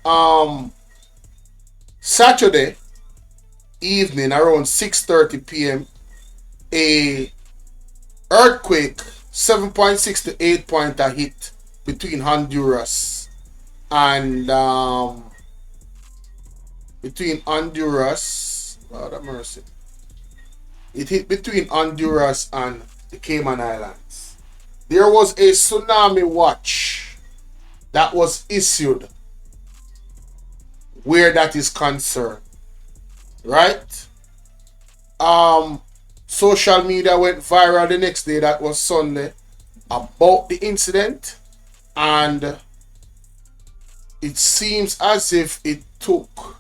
um Saturday evening around 6:30 p.m. a earthquake 7.6 to 8 pointer hit between Honduras and Lord have mercy. It hit between Honduras and the Cayman Islands. There was a tsunami watch that was issued where that is concerned, right? Social media went viral the next day, that was Sunday, about the incident, and it seems as if it took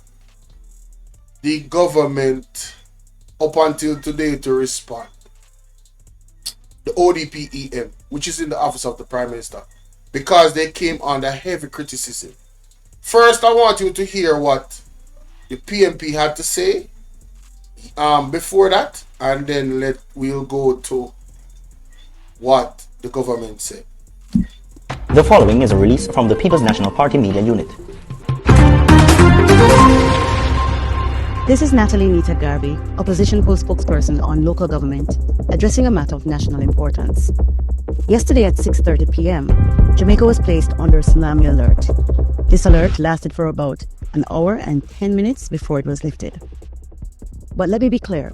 the government up until today to respond. The Odepm, which is in the office of the Prime Minister, because they came under heavy criticism. First, I want you to hear what the PMP had to say before that, and then we'll go to what the government said. The following is a release from the People's National Party Media Unit. This is Natalie Nita Garby, opposition spokesperson on local government, addressing a matter of national importance. Yesterday at 6:30 p.m., Jamaica was placed under tsunami alert. This alert lasted for about an hour and 10 minutes before it was lifted. But let me be clear.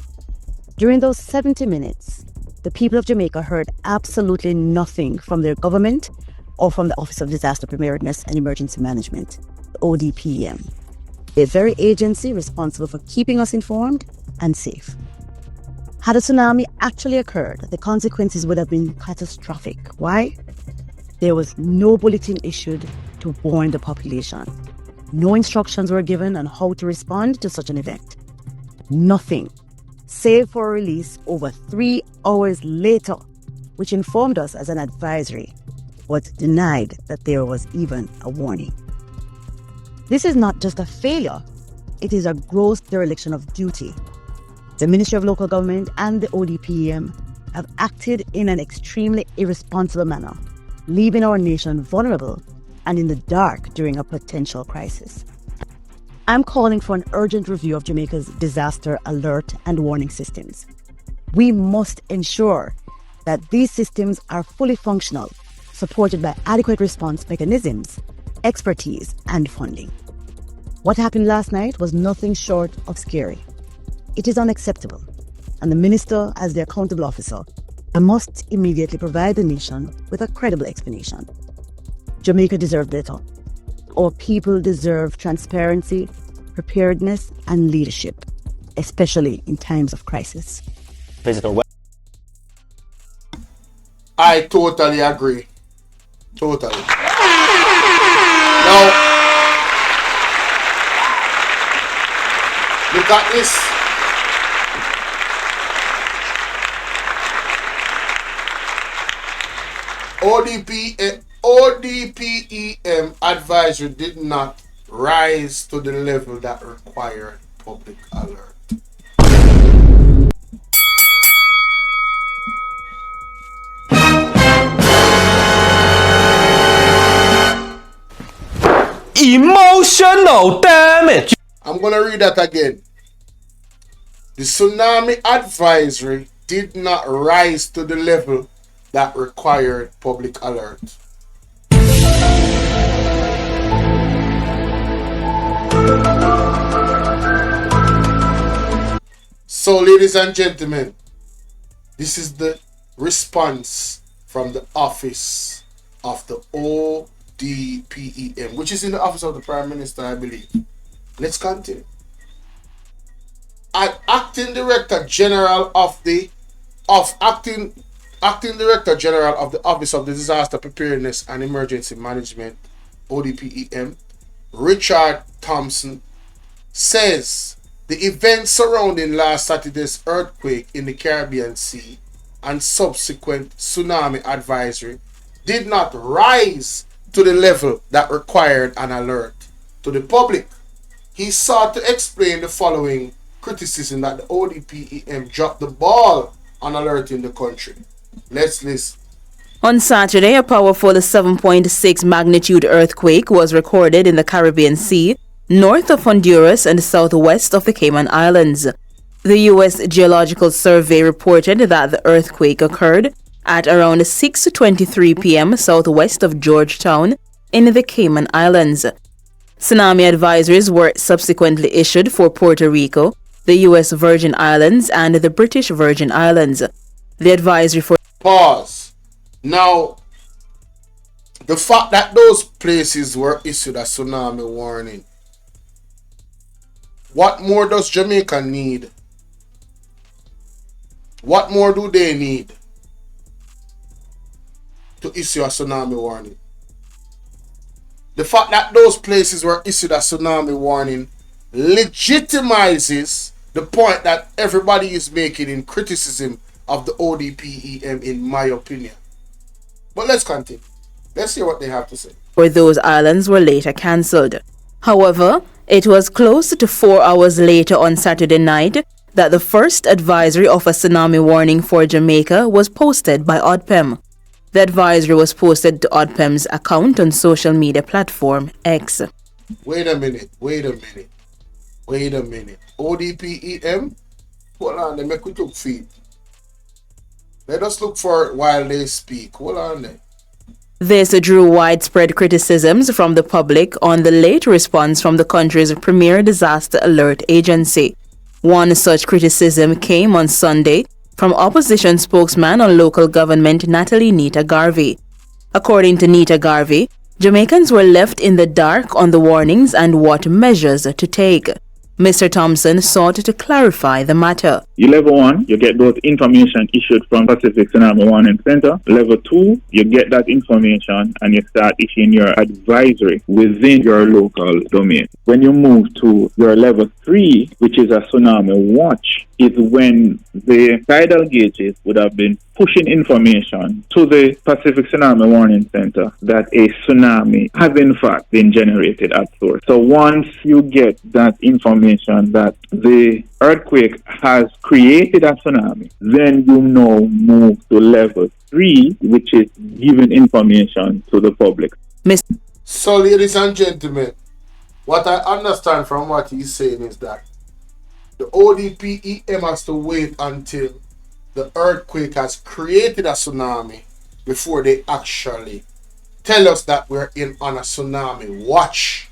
During those 70 minutes, the people of Jamaica heard absolutely nothing from their government or from the Office of Disaster Preparedness and Emergency Management, the ODPEM, the very agency responsible for keeping us informed and safe. Had a tsunami actually occurred, the consequences would have been catastrophic. Why? There was no bulletin issued to warn the population. No instructions were given on how to respond to such an event. Nothing, save for a release over 3 hours later, which informed us as an advisory, was denied that there was even a warning. This is not just a failure, it is a gross dereliction of duty. The Ministry of Local Government and the ODPEM have acted in an extremely irresponsible manner, leaving our nation vulnerable and in the dark during a potential crisis. I'm calling for an urgent review of Jamaica's disaster alert and warning systems. We must ensure that these systems are fully functional, supported by adequate response mechanisms, expertise, and funding. What happened last night was nothing short of scary. It is unacceptable, and the Minister, as the accountable officer, must immediately provide the nation with a credible explanation. Jamaica deserves better. Our people deserve transparency, preparedness, and leadership, especially in times of crisis. Visit our website. I totally agree. Totally. Now, look at this. ODPEM advisory did not rise to the level that required public alert. Emotional damage. I'm going to read that again. The tsunami advisory did not rise to the level that required public alert. So, ladies and gentlemen, this is the response from the office of the ODPEM, which is in the office of the Prime Minister, I believe. Let's continue. Acting Director General of the Office of the Disaster Preparedness and Emergency Management, ODPEM, Richard Thompson, says the events surrounding last Saturday's earthquake in the Caribbean Sea and subsequent tsunami advisory did not rise to the level that required an alert to the public. He sought to explain the following criticism that the ODPEM dropped the ball on alerting the country. Let's listen. On Saturday, a powerful 7.6 magnitude earthquake was recorded in the Caribbean Sea, north of Honduras and southwest of the Cayman Islands. The U.S. Geological Survey reported that the earthquake occurred at around 6:23 p.m. southwest of Georgetown in the Cayman Islands. Tsunami advisories were subsequently issued for Puerto Rico, the U.S. Virgin Islands, and the British Virgin Islands. The advisory for... Pause. Now, the fact that those places were issued a tsunami warning, what more does Jamaica need? What more do they need to issue a tsunami warning? The fact that those places were issued a tsunami warning legitimizes the point that everybody is making in criticism of the ODPEM, in my opinion. But let's continue. Let's hear what they have to say. For those islands were later cancelled. However, it was close to 4 hours later on Saturday night that the first advisory of a tsunami warning for Jamaica was posted by Odepm. The advisory was posted to Odepm's account on social media platform X. Wait a minute. ODPEM? Hold on, they make we look feet. Let us look for it while they speak. Hold on there. This drew widespread criticisms from the public on the late response from the country's premier disaster alert agency. One such criticism came on Sunday from opposition spokesman on local government Natalie Nita Garvey. According to Nita Garvey, Jamaicans were left in the dark on the warnings and what measures to take. Mr. Thompson sought to clarify the matter. Level 1, you get those information issued from Pacific Tsunami Warning Center. Level 2, you get that information and you start issuing your advisory within your local domain. When you move to your level 3, which is a tsunami watch, is when the tidal gauges would have been pushing information to the Pacific Tsunami Warning Center that a tsunami has in fact been generated at source. So once you get that information that the earthquake has created a tsunami, then you now move to level 3, which is giving information to the public. So, ladies and gentlemen, what I understand from what he's saying is that the ODPEM has to wait until the earthquake has created a tsunami before they actually tell us that we're in on a tsunami watch.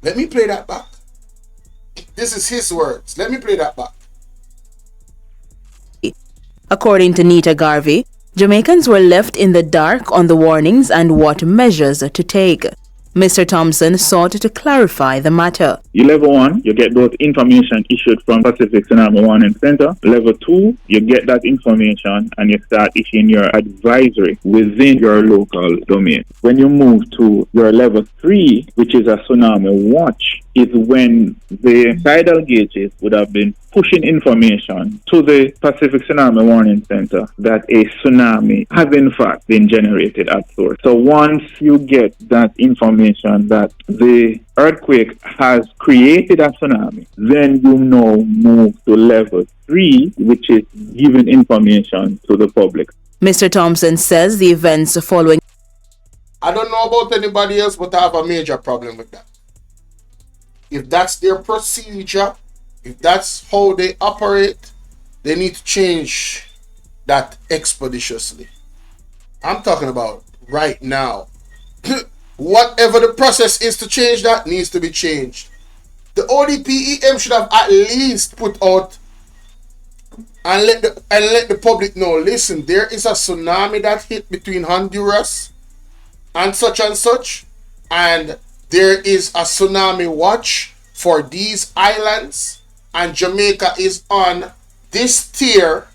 Let me play that back. This is his words. Let me play that back. According to Nita Garvey, Jamaicans were left in the dark on the warnings and what measures to take. Mr. Thompson sought to clarify the matter. Level 1, you get those information issued from Pacific Tsunami Warning Center. Level 2, you get that information and you start issuing your advisory within your local domain. When you move to your level 3, which is a tsunami watch, is when the tidal gauges would have been pushing information to the Pacific Tsunami Warning Center that a tsunami has in fact been generated at source. So once you get that information that the earthquake has created a tsunami, then you now move to level 3, which is giving information to the public. Mr. Thompson says the events following... I don't know about anybody else, but I have a major problem with that. If that's their procedure, if that's how they operate, they need to change that expeditiously. I'm talking about right now. Whatever the process is to change that needs to be changed. The ODPEM should have at least put out and let the public know, listen, there is a tsunami that hit between Honduras and such, and there is a tsunami watch for these islands, and Jamaica is on this tier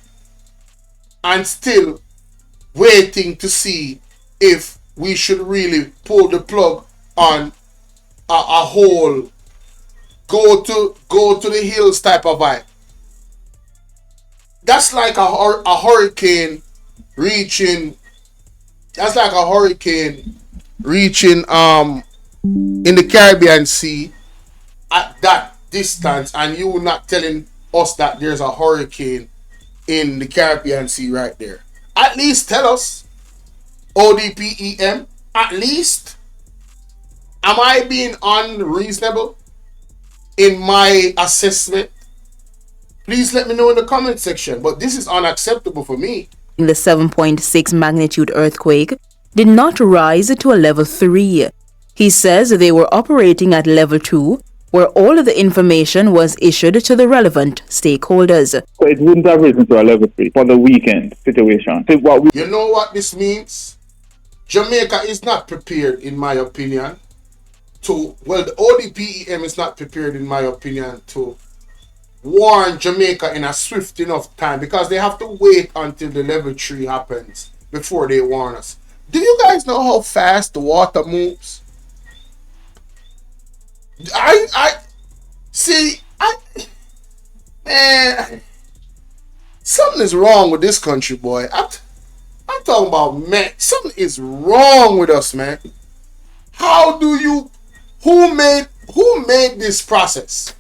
and still waiting to see if we should really pull the plug on a whole go to the hills type of vibe. That's like a hurricane reaching. That's like a hurricane reaching in the Caribbean Sea at that distance, and you not telling us that there's a hurricane in the Caribbean Sea right there. At least tell us, ODPEM, at least. Am I being unreasonable in my assessment? Please let me know in the comment section. But this is unacceptable for me. The 7.6 magnitude earthquake did not rise to a level 3. He says they were operating at level 2, where all of the information was issued to the relevant stakeholders. So it wouldn't have risen to a level 3 for the weekend situation. You know what this means? Jamaica is not prepared, in my opinion, the ODPEM is not prepared, in my opinion, to warn Jamaica in a swift enough time, because they have to wait until the level 3 happens before they warn us. Do you guys know how fast the water moves? Man, something is wrong with this country, boy. I'm talking about, man, something is wrong with us, man. Who made this process?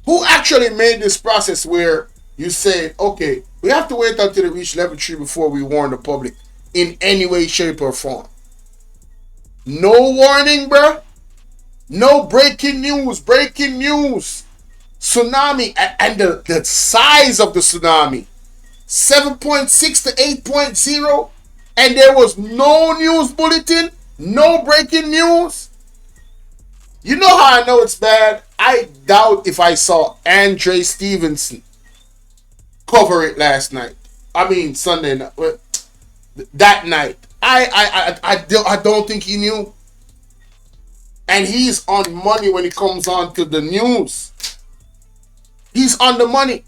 Who actually made this process where you say, okay, we have to wait until it reach level 3 before we warn the public in any way, shape, or form? No warning, bruh. No breaking news. Tsunami, and the size of the tsunami, 7.6 to 8.0, and there was no news bulletin, no breaking news. You know how I know it's bad? I doubt if I saw Andre Stevenson cover it last night. I mean Sunday night. That night. I don't think he knew. And he's on money when it comes on to the news. He's on the money.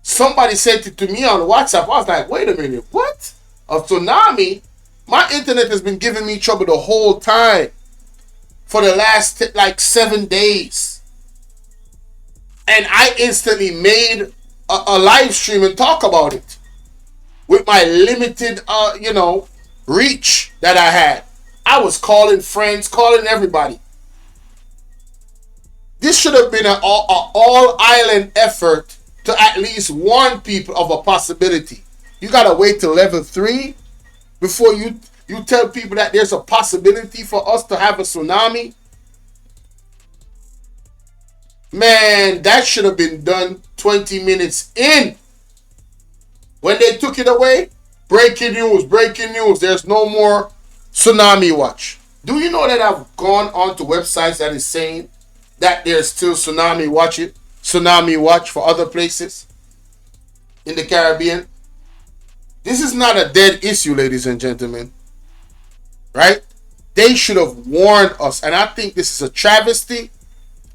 Somebody sent it to me on WhatsApp. I was like, wait a minute, what? A tsunami? My internet has been giving me trouble the whole time for the last 7 days. And I instantly made a live stream and talk about it with my limited, reach that I had. I was calling friends, calling everybody. This should have been an all-island effort to at least warn people of a possibility. You gotta wait till level 3 before you tell people that there's a possibility for us to have a tsunami. Man, that should have been done 20 minutes in. When they took it away, breaking news, there's no more tsunami watch. Do you know that I've gone onto websites that is saying that there's still tsunami watch for other places in the Caribbean? This is not a dead issue, ladies and gentlemen. Right? They should have warned us. And I think this is a travesty.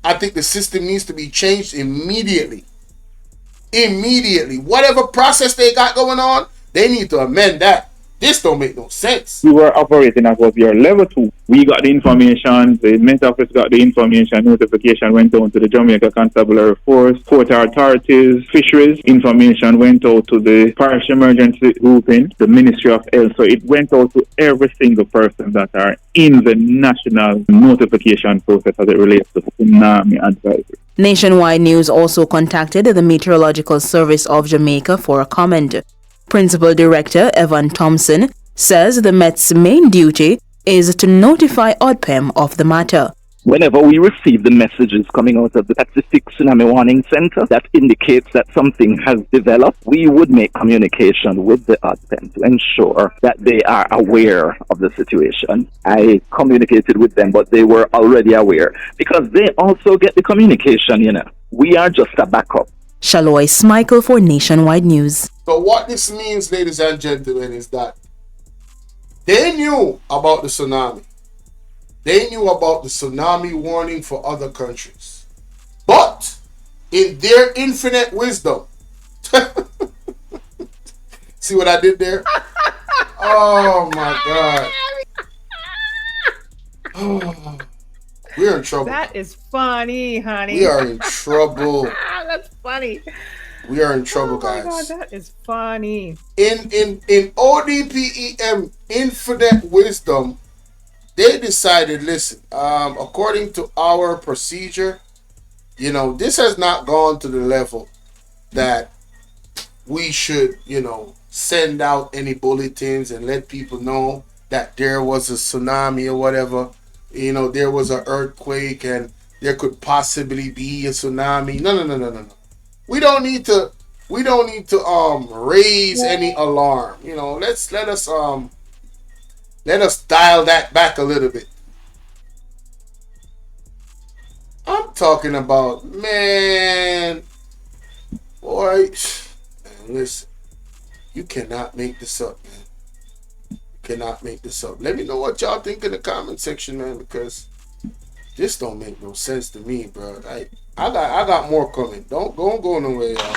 I think the system needs to be changed immediately. Whatever process they got going on, they need to amend that. This don't make no sense. We were operating at what your level 2. We got the information, the Met Office got the information, notification went out to the Jamaica Constabulary Force, port authorities, fisheries, information went out to the parish emergency grouping, the Ministry of Health. So it went out to every single person that are in the national notification process as it relates to tsunami advisory. Nationwide News also contacted the Meteorological Service of Jamaica for a comment. Principal Director Evan Thompson says the Met's main duty is to notify Odepm of the matter. Whenever we receive the messages coming out of the Pacific Tsunami Warning Center that indicates that something has developed, we would make communication with the Odepm to ensure that they are aware of the situation. I communicated with them, but they were already aware because they also get the communication, We are just a backup. Shaloy Smichael for Nationwide News. So what this means, ladies and gentlemen, is that they knew about the tsunami. They knew about the tsunami warning for other countries. But in their infinite wisdom, see what I did there? Oh my God. Oh, we're in trouble. That is funny, honey. We are in trouble. That's funny. We are in trouble, guys. Oh my God, that is funny. In ODPEM infinite wisdom, they decided, listen, according to our procedure, this has not gone to the level that we should, send out any bulletins and let people know that there was a tsunami or whatever. There was an earthquake and there could possibly be a tsunami. No. We don't need to raise any alarm. Let us dial that back a little bit. I'm talking about, man, boy, man, listen, you cannot make this up, man. You cannot make this up. Let me know what y'all think in the comment section, man, because this don't make no sense to me, bro. I got more coming. Don't go nowhere, y'all.